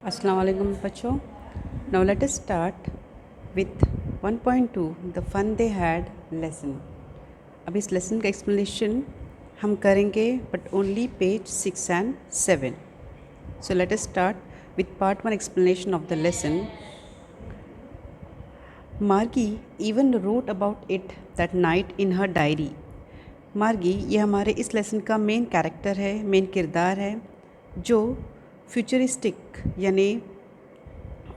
अस्सलाम वालेकुम बच्चों. Now let us start with 1.2 The Fun They Had lesson. अब इस लेसन का एक्सप्लेनेशन हम करेंगे but only page 6 and 7. So let us start with part 1 explanation of the lesson. Margie even wrote about it that night in her diary. मार्गी ये हमारे इस lesson का मेन कैरेक्टर है, मेन किरदार है जो फ्यूचरिस्टिक यानी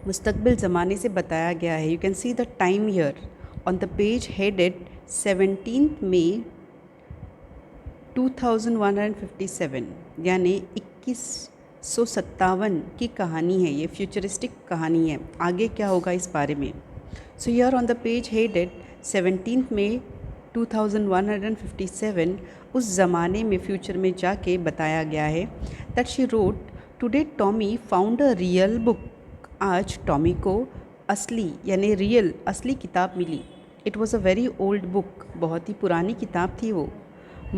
मुस्तकबिल ज़माने से बताया गया है. You can see the time year on the page headed 17 May 2157 यानी 2157 की कहानी है. ये फ्यूचरिस्टिक कहानी है. आगे क्या होगा इस बारे में. So here on the page headed 17 May 2157 उस ज़माने में फ्यूचर में जाके बताया गया है that she wrote today Tommy found a real book. आज टॉमी को असली यानी रियल असली किताब मिली. It was a very old book. बहुत ही पुरानी किताब थी वो.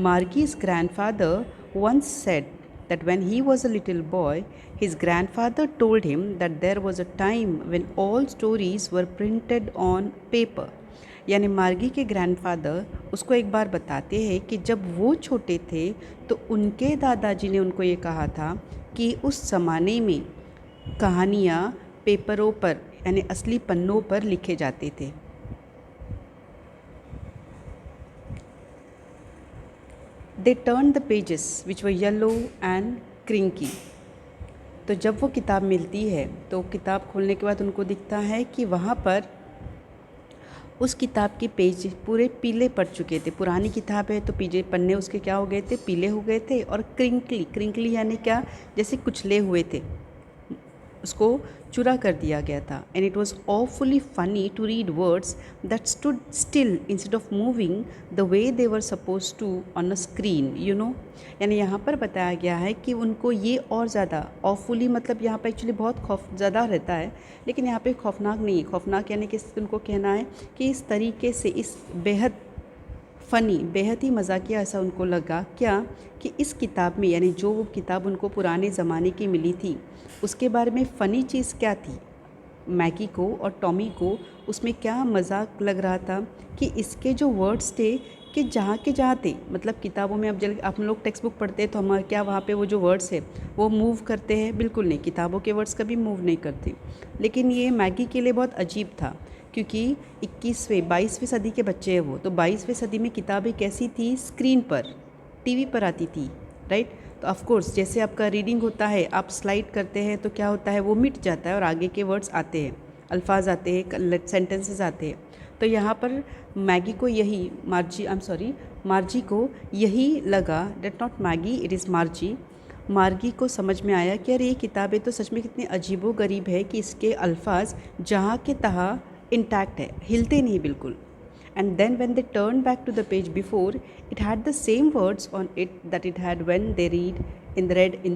मार्गी's grandfather once said that when he was a little boy, his grandfather told him that there was a time when all stories were printed on paper. यानी मार्गी के grandfather उसको एक बार बताते हैं कि जब वो छोटे थे तो उनके दादाजी ने उनको ये कहा था कि उस ज़माने में कहानियाँ पेपरों पर यानी असली पन्नों पर लिखे जाते थे. They turned the pages which were yellow and crinky. तो जब वो किताब मिलती है तो किताब खोलने के बाद उनको दिखता है कि वहाँ पर उस किताब के पेज पूरे पीले पड़ चुके थे. पुरानी किताब है तो पीछे पन्ने उसके क्या हो गए थे, पीले हो गए थे. और क्रिंकली यानी क्या, जैसे कुचले हुए थे, उसको चुरा कर दिया गया था. And it was awfully funny to read words that stood still instead of moving the way they were suppose to on a screen. You know, यानी यहाँ पर बताया गया है कि उनको ये और ज़्यादा ऑफुली मतलब यहाँ पर एक्चुअली बहुत खौफ ज़्यादा रहता है, लेकिन यहाँ पे खौफनाक नहीं है. खौफनाक यानी कि उनको कहना है कि इस तरीके से इस बेहद फ़नी बेहद ही मजाकिया ऐसा उनको लगा क्या कि इस किताब में यानी जो वो किताब उनको पुराने ज़माने की मिली थी उसके बारे में फ़नी चीज़ क्या थी. मैगी को और टॉमी को उसमें क्या मजाक लग रहा था कि इसके जो वर्ड्स थे कि जहाँ के जहाँ थे, मतलब किताबों में अब जब आप लोग टेक्स्ट बुक पढ़ते हैं तो हम क्या वहाँ पे वो जो वर्ड्स है वो मूव करते हैं. बिल्कुल नहीं, किताबों के वर्ड्स कभी मूव नहीं करते. लेकिन ये मैगी के लिए बहुत अजीब था क्योंकि 22वीं सदी के बच्चे हैं वो. तो 22वीं सदी में किताबें कैसी थी, स्क्रीन पर टीवी पर आती थी, राइट. तो ऑफ कोर्स जैसे आपका रीडिंग होता है, आप स्लाइड करते हैं तो क्या होता है, वो मिट जाता है और आगे के वर्ड्स आते हैं, अल्फाज आते हैं, सेंटेंसेस आते हैं. तो यहाँ पर मैगी को यही मार्जी को यही लगा, date not Maggi it is मार्जी. मार्गी को समझ में आया कि अरे ये किताबें तो सच में कितनी अजीबो गरीब है कि इसके अल्फाज जहाँ के तहाँ इंटैक्ट है, हिलते नहीं बिल्कुल. And then when they turned back to the page before, it had the same words on it that it had when they read in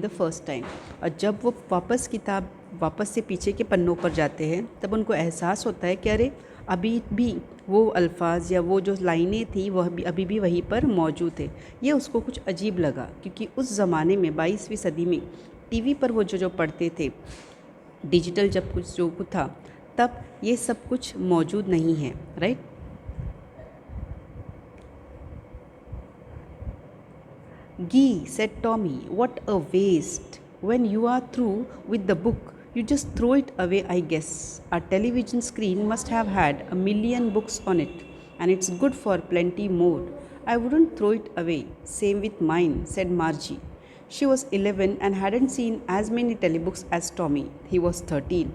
the first time. और जब वो वापस से पीछे के पन्नों पर जाते हैं तब उनको एहसास होता है कि अरे अभी भी वो अल्फाज या वो जो लाइनें थी वह भी अभी भी वहीं पर मौजूद है. ये उसको कुछ अजीब लगा क्योंकि उस ज़माने में 22वीं सदी में टीवी पर वो जो पढ़ते थे, डिजिटल जब कुछ जो कुछ था तब ये सब कुछ मौजूद नहीं है, right. Gee, said Tommy, what a waste. When you are through with the book, you just throw it away, I guess. Our television screen must have had 1,000,000 books on it, and it's good for plenty more. I wouldn't throw it away. Same with mine, said Margie. She was 11 and hadn't seen as many telebooks as Tommy. He was 13.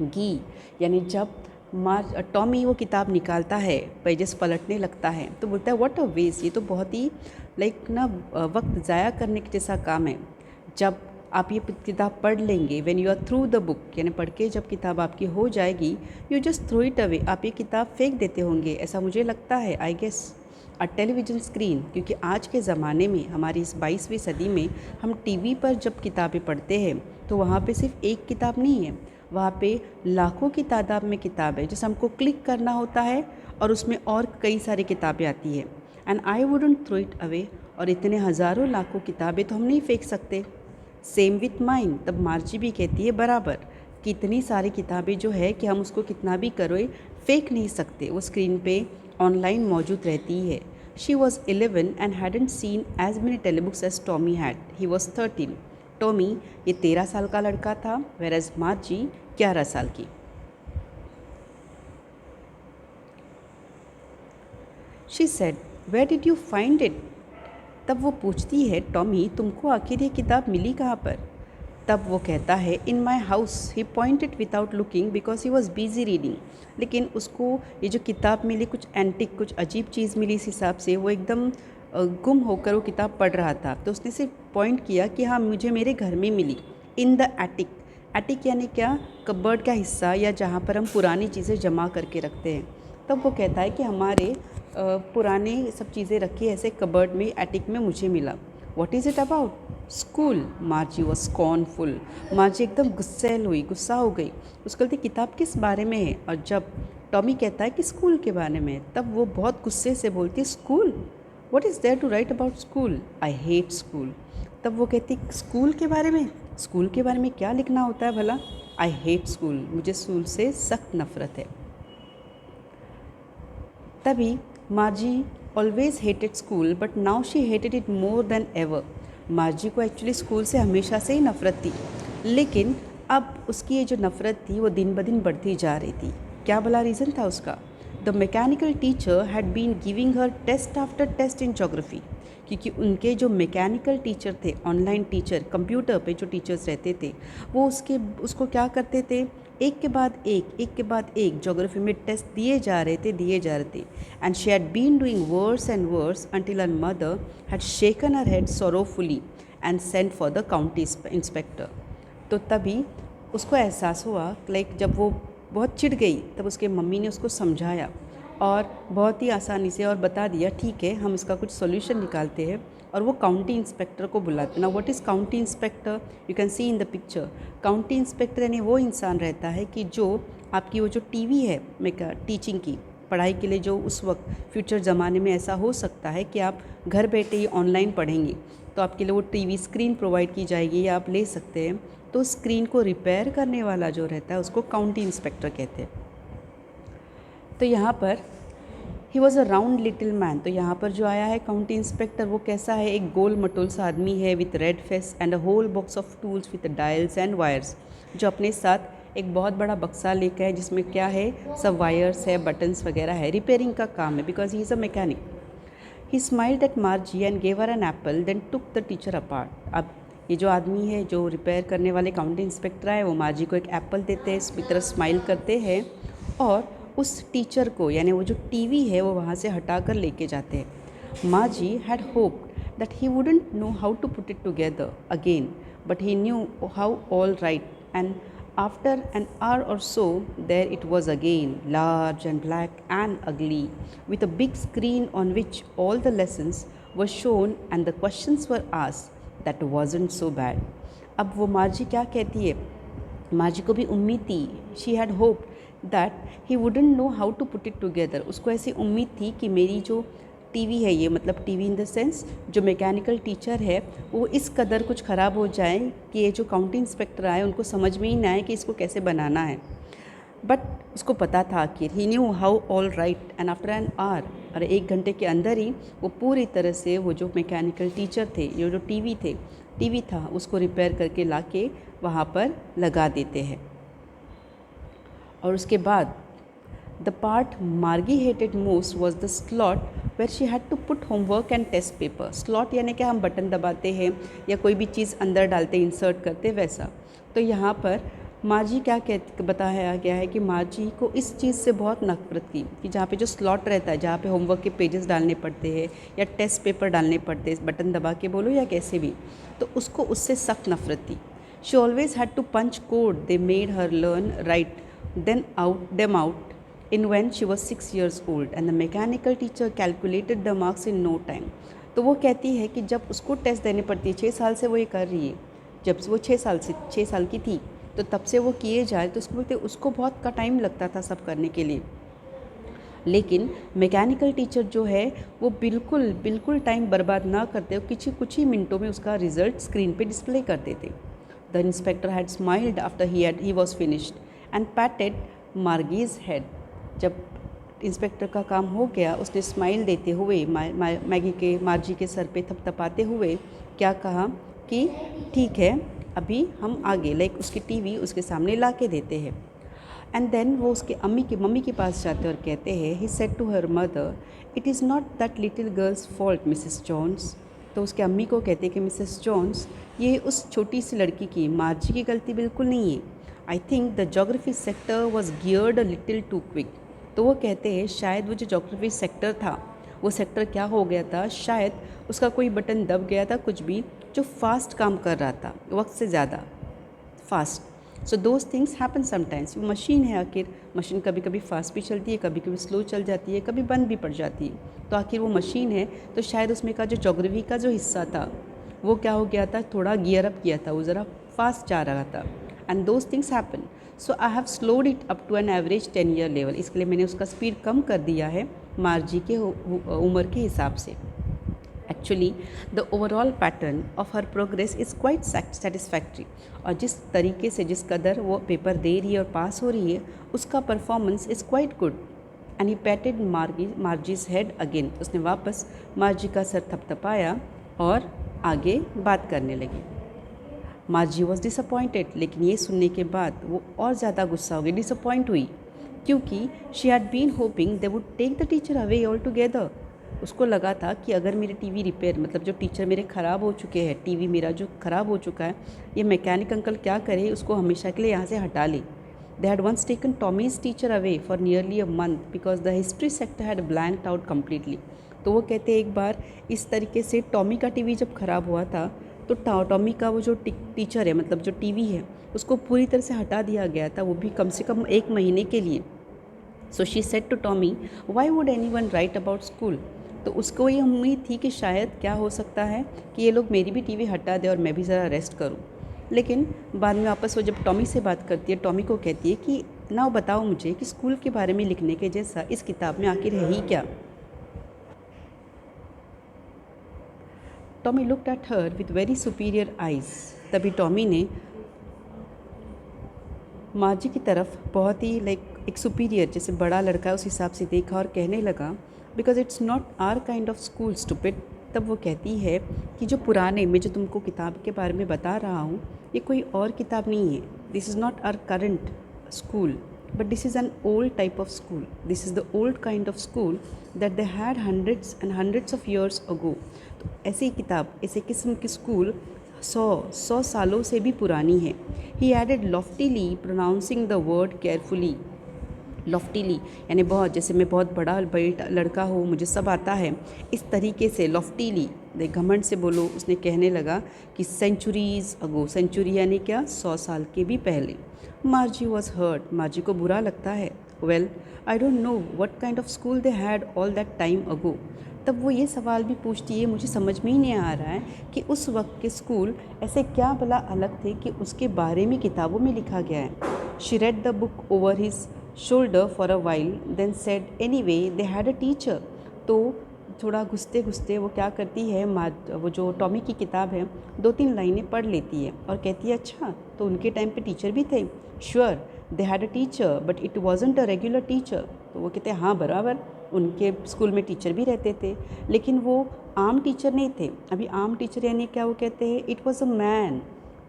गी यानी जब Tommy वो किताब निकालता है, pages पलटने लगता है तो बोलता है व्हाट अ वेस्ट. ये तो बहुत ही लाइक ना वक्त ज़ाया करने के जैसा काम है. जब आप ये किताब पढ़ लेंगे, when you are through the book यानी पढ़ के जब किताब आपकी हो जाएगी, you just throw it away, आप ये किताब फेंक देते होंगे, ऐसा मुझे लगता है, I guess. A television screen, क्योंकि आज के ज़माने में हमारी इस 22वीं सदी में हम टीवी पर जब किताबें पढ़ते हैं तो वहाँ पे सिर्फ एक किताब नहीं है, वहाँ पे लाखों की तादाद में किताब है. जैसे हमको क्लिक करना होता है और उसमें और कई सारी किताबें आती है. And I wouldn't throw it away, और इतने हज़ारों लाखों किताबें तो हम नहीं फेंक सकते. Same with mine. तब मार्जी भी कहती है बराबर, कि इतनी सारी किताबें जो है कि हम उसको कितना भी करो फेंक नहीं सकते, वो स्क्रीन पे ऑनलाइन मौजूद रहती है। She was 11 and hadn't seen as many telebooks as Tommy had, he was 13। Tommy ये 13 साल का लड़का था, वेर एज मार्जी 11 साल की। She said, where did you find it? तब वो पूछती है, टॉमी तुमको आखिर ये किताब मिली कहाँ पर? तब वो कहता है, in my house. He pointed without looking because he was busy reading. लेकिन उसको ये जो किताब मिली कुछ एंटिक, कुछ अजीब चीज़ मिली, इस हिसाब से वो एकदम गुम होकर वो किताब पढ़ रहा था। तो उसने सिर्फ पॉइंट किया कि हाँ मुझे मेरे घर में मिली, इन द एटिक। एटिक यानी क्या? कबर्ड का हिस्सा, या जहाँ पर हम पुरानी चीज़ें जमा करके रखते हैं। तब वो कहता है कि हमारे पुराने सब चीज़ें रखी ऐसे कबर्ड में, एटिक में मुझे मिला। What is it about? School. Margie was scornful. Margie एकदम गुस्सैल हुई, गुस्सा हो गई। उसको कहती किताब किस बारे में है? और जब टॉमी कहता है कि स्कूल के बारे में, तब वो बहुत गुस्से से बोलती है, school? What is there to write about school? I hate school. तब वो कहती स्कूल के बारे में? स्कूल के बारे में क्या लिखना होता है भला? आई हेट स्कूल, मुझे स्कूल से सख्त नफरत है। तभी मार्जी always hated school but now she hated it more than ever. मार्जी को एक्चुअली स्कूल से हमेशा से ही नफ़रत थी, लेकिन अब उसकी ये जो नफ़रत थी वो दिन ब दिन बढ़ती जा रही थी। क्या भला रीज़न था उसका? The mechanical teacher had been giving her test after test in geography. क्योंकि उनके जो मैकेनिकल टीचर थे, ऑनलाइन टीचर, कंप्यूटर पे जो टीचर्स रहते थे, वो उसको क्या करते थे, एक के बाद एक ज्योग्राफी में टेस्ट दिए जा रहे थे। And she had been doing worse and worse until her mother had shaken her head sorrowfully and sent for the county inspector. तो तभी उसको एहसास हुआ, लाइक जब वो बहुत चिढ़ गई, तब उसके मम्मी ने उसको समझाया और बहुत ही आसानी से और बता दिया, ठीक है हम इसका कुछ सॉल्यूशन निकालते हैं। और वो काउंटी इंस्पेक्टर को बुलाते। ना what is county inspector? You can see in the picture. County inspector यानी वो इंसान रहता है कि जो आपकी वो जो टीवी है टीचिंग की पढ़ाई के लिए, जो उस वक्त फ्यूचर ज़माने में ऐसा हो सकता है कि आप घर बैठे ही ऑनलाइन पढ़ेंगे, तो आपके लिए वो टीवी स्क्रीन प्रोवाइड की जाएगी या आप ले सकते हैं। तो स्क्रीन को रिपेयर करने वाला जो रहता है उसको काउंटी इंस्पेक्टर कहते हैं। तो यहाँ पर he was a round little man. तो यहाँ पर जो आया है काउंटी इंस्पेक्टर, वो कैसा है? एक गोल मटोल सा आदमी है with red face and a whole box of tools with dials and wires, जो अपने साथ एक बहुत बड़ा बक्सा लेकर है जिसमें क्या है, सब वायर्स है, बटन्स वगैरह है। रिपेयरिंग का काम है, because he is a mechanic. He smiled at Margie and gave her an apple then took the teacher apart. अब ये जो आदमी है, जो रिपेयर करने वाले काउंटी इंस्पेक्टर है, वो मार्जी को एक एप्पल देते हैं, इसकी तरह स्माइल करते हैं और उस टीचर को, यानी वो जो टीवी है, वो वहाँ से हटा कर लेके जाते हैं। Margie had hoped that he wouldn't know how to put it together again, but he knew how all right. And after an hour or so, there it was again, large and black and ugly, with a big screen on which all the lessons were shown and the questions were asked. That wasn't so bad. अब वो मार्जी क्या कहती है? मार्जी को भी उम्मीद थी, she had hope that he wouldn't know how to put it together. उसको ऐसी उम्मीद थी कि मेरी जो टीवी है, ये मतलब टीवी इन द सेंस जो मैकेनिकल टीचर है, वो इस कदर कुछ ख़राब हो जाए कि ये जो काउंटी इंस्पेक्टर आए उनको समझ में ही ना आए कि इसको कैसे बनाना है। बट उसको पता था आखिर, he knew how all right. And after an hour, और 1 घंटे के अंदर ही वो पूरी तरह से वो जो मैकेनिकल टीचर थे, ये जो टीवी था, उसको रिपेयर करके ला के वहाँ पर लगा देते हैं। और उसके बाद the part Margie hated most was the slot where she had to put homework and test paper. Slot यानी कि हम बटन दबाते हैं या कोई भी चीज़ अंदर डालते, इंसर्ट करते, वैसा। तो यहाँ पर मार्जी क्या बताया गया है कि मार्जी को इस चीज़ से बहुत नफरत थी कि जहाँ पे जो स्लॉट रहता है, जहाँ पे होमवर्क के पेजेस डालने पड़ते हैं या टेस्ट पेपर डालने पड़ते हैं, बटन दबा के बोलो या कैसे भी, तो उसको उससे सख्त नफरत थी। She always had to punch code they made her learn write them out in when she was 6 years old and the mechanical teacher calculated the marks in no time. तो वो कहती है कि जब उसको टेस्ट देने पड़ती है, 6 साल से वो ये कर रही है, जब वो 6 साल की थी, तो तब से वो किए जाए, तो उसको बोलते उसको बहुत का टाइम लगता था सब करने के लिए। लेकिन मैकेनिकल टीचर जो है वो बिल्कुल बिल्कुल टाइम बर्बाद ना करते, वो कुछ ही मिनटों में उसका रिजल्ट स्क्रीन पे डिस्प्ले कर देते। The inspector had smiled after he was finished and patted Margie's head. जब इंस्पेक्टर का काम हो गया, उसने स्माइल देते हुए मार्जी के सर पे थपथपाते हुए क्या कहा कि ठीक है, अभी हम आगे लाइक उसकी टीवी उसके सामने ला के देते हैं। एंड देन वो उसके मम्मी के पास जाते और कहते हैं, he said to her mother, it is not that little girl's fault Mrs Jones. तो उसके अम्मी को कहते हैं कि मिसेस जॉन्स, ये उस छोटी सी लड़की की मार्जी की गलती बिल्कुल नहीं है। I think the geography sector was geared a little too quick. तो वो कहते हैं शायद वो जो जोग्राफी सेक्टर था, वो सेक्टर क्या हो गया था, शायद उसका कोई बटन दब गया था, कुछ भी जो फास्ट काम कर रहा था, वक्त से ज़्यादा fast. So those things happen sometimes. वो मशीन है, आखिर मशीन कभी कभी फास्ट भी चलती है, कभी कभी स्लो चल जाती है, कभी बंद भी पड़ जाती है। तो आखिर वो मशीन है, तो शायद उसमें का जो जोग्राफी का जो हिस्सा था वो क्या हो गया था, थोड़ा गियर अप किया था, वो ज़रा फास्ट जा रहा था। And those things happen, so I have slowed it up to an average 10 year level. इसके लिए मैंने उसका स्पीड कम कर दिया है मार्जी के उम्र के हिसाब से। Actually, the overall pattern of her progress is quite satisfactory। और जिस तरीके से, जिस कदर वो पेपर दे रही है और पास हो रही है, उसका performance is quite good. And he patted Margie's head again. उसने वापस मार्जी का सर थपथपाया और आगे बात करने लगी। मार्जी वॉज डिसअपॉइंटेड, लेकिन ये सुनने के बाद वो और ज़्यादा गुस्सा हो गई, डिसअपॉइंट हुई, क्योंकि she had been hoping they would take the teacher away all together. उसको लगा था कि अगर मेरे टीवी रिपेयर, मतलब जो टीचर मेरे ख़राब हो चुके हैं, टीवी मेरा जो ख़राब हो चुका है, ये मैकेनिक अंकल क्या करे, उसको हमेशा के लिए यहाँ से हटा ले। They had once taken Tommy's teacher away for nearly a month because the history sector had blanked out completely. तो वो कहते हैं एक बार इस तरीके से टॉमी का टीवी जब ख़राब हुआ था, तो टॉमी का वो जो टीचर है, मतलब जो टीवी है, उसको पूरी तरह से हटा दिया गया था, वो भी कम से कम 1 महीने के लिए। So she said to Tommy, why would anyone write about school. तो उसको ये उम्मीद थी कि शायद क्या हो सकता है कि ये लोग मेरी भी टीवी हटा दें और मैं भी ज़रा रेस्ट करूं। लेकिन बाद में वापस वो जब टॉमी से बात करती है, टॉमी को कहती है कि ना बताओ मुझे कि स्कूल के बारे में लिखने के जैसा इस किताब में आखिर है ही क्या। Tommy looked at her with very superior eyes. तभी टॉमी ने मार्जी की तरफ बहुत ही एक सुपीरियर, जैसे बड़ा लड़का है उस हिसाब से देखा और कहने लगा, because it's not our kind of school stupid. तब वो कहती है कि जो पुराने, मैं जो तुमको किताब के बारे में बता रहा हूँ, ये कोई और किताब नहीं है। This is not our current school, but this is an old type of school. This is the old kind of school that they had hundreds and hundreds of years ago. तो ऐसी किताब, ऐसे किस्म की स्कूल 100 सालों से भी पुरानी है। He added loftily, pronouncing the word carefully. Loftily यानी बहुत, जैसे मैं बहुत बड़ा लड़का हूँ, मुझे सब आता है, इस तरीके से लॉफ्टीली, घमंड से बोलो। उसने कहने लगा कि सेंचुरीज अगो, सेंचुरी यानी क्या, 100 साल के भी पहले। मार्जी वॉज हर्ट, मार्जी को बुरा लगता है। Well, I don't know what kind of school they had all that time ago. तब वो ये सवाल भी पूछती है, मुझे समझ में ही नहीं आ रहा है कि उस वक्त के स्कूल ऐसे क्या भला अलग थे कि उसके बारे में किताबों में लिखा गया है। She read the book over his shoulder for a while, then said anyway they had a teacher. तो थोड़ा घुसते घुसते वो क्या करती है, वो जो टॉमी की किताब है 2-3 लाइनें पढ़ लेती है और कहती है, अच्छा तो उनके टाइम पे टीचर भी थे। Sure they had a teacher but it wasn't a regular teacher. तो वो कहते हैं हाँ बराबर, उनके स्कूल में टीचर भी रहते थे, लेकिन वो आम टीचर नहीं थे। अभी आम टीचर यानी क्या, वो कहते हैं इट वॉज अ मैन।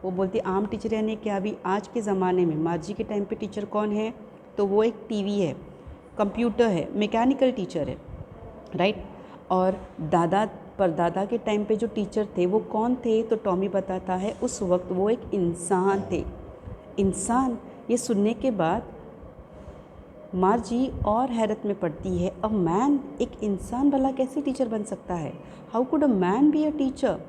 वो बोलते आम टीचर यानी क्या, अभी आज के ज़माने में मार्जी के टाइम पे टीचर कौन है, तो वो एक टीवी है, कंप्यूटर है, मैकेनिकल टीचर है, राइट। और दादा परदादा के टाइम पे जो टीचर थे वो कौन थे, तो टॉमी बताता है उस वक्त वो एक इंसान थे। इंसान, ये सुनने के बाद मार्जी और हैरत में पड़ती है। अ मैन, एक इंसान भला कैसे टीचर बन सकता है, how could a man be a teacher.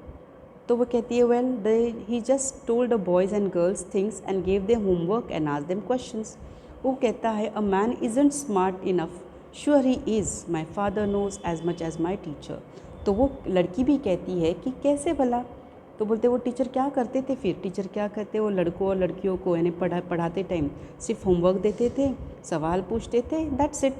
तो वो कहती है, well he just told a boys and girls things and gave them homework and asked them questions. वो कहता है, a man isn't smart enough, sure he is, my father knows as much as my teacher. तो वो लड़की भी कहती है कि कैसे भला। तो बोलते वो टीचर क्या करते थे, फिर टीचर क्या करते, वो लड़कों और लड़कियों को यानी पढ़ाते टाइम सिर्फ होमवर्क देते थे, सवाल पूछते थे, दैट्स इट।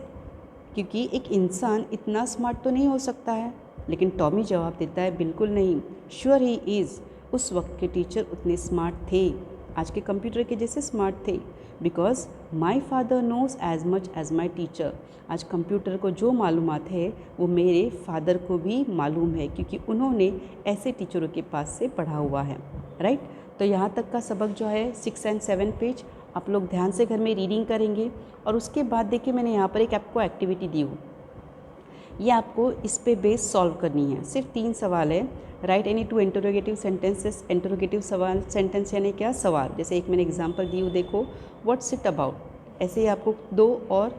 क्योंकि एक इंसान इतना स्मार्ट तो नहीं हो सकता है। लेकिन टॉमी जवाब देता है, बिल्कुल नहीं, श्योर ही इज़। उस वक्त के टीचर उतने स्मार्ट थे, आज के कंप्यूटर के जैसे स्मार्ट थे। Because my father knows as much as my teacher. आज कंप्यूटर को जो मालूमात है वो मेरे फादर को भी मालूम है, क्योंकि उन्होंने ऐसे टीचरों के पास से पढ़ा हुआ है। राइट। तो यहाँ तक का सबक जो है 6 और 7 पेज आप लोग ध्यान से घर में रीडिंग करेंगे। और उसके बाद देखिए मैंने यहाँ पर एक आपको एक्टिविटी दी हूँ, ये आपको इस पे बेस सॉल्व करनी है। सिर्फ 3 सवाल है। Right any 2 interrogative sentences. Interrogative सवाल, सेंटेंस यानी क्या, सवाल। जैसे एक मैंने एग्जांपल दी हूँ, देखो व्हाट्स इट अबाउट। ऐसे ही आपको 2 और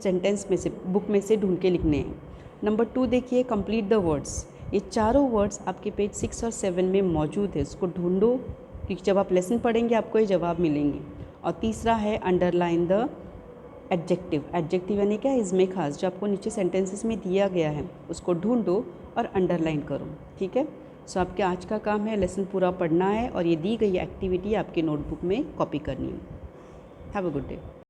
सेंटेंस में से बुक में से ढूंढ के लिखने हैं। नंबर 2 देखिए कंप्लीट द वर्ड्स। ये चारों वर्ड्स आपके पेज 6 और 7 में मौजूद है, उसको ढूंढो, क्योंकि जब आप लेसन पढ़ेंगे आपको ये जवाब मिलेंगे। और तीसरा है अंडरलाइन द एडजेक्टिव। एडजेक्टिव यानी क्या, इसमें खास, जो आपको नीचे सेंटेंसेस में दिया गया है उसको ढूंढो और अंडरलाइन करो। ठीक है। सो आपके आज का काम है लेसन पूरा पढ़ना है और ये दी गई एक्टिविटी आपके नोटबुक में कॉपी करनी है। Have a good day.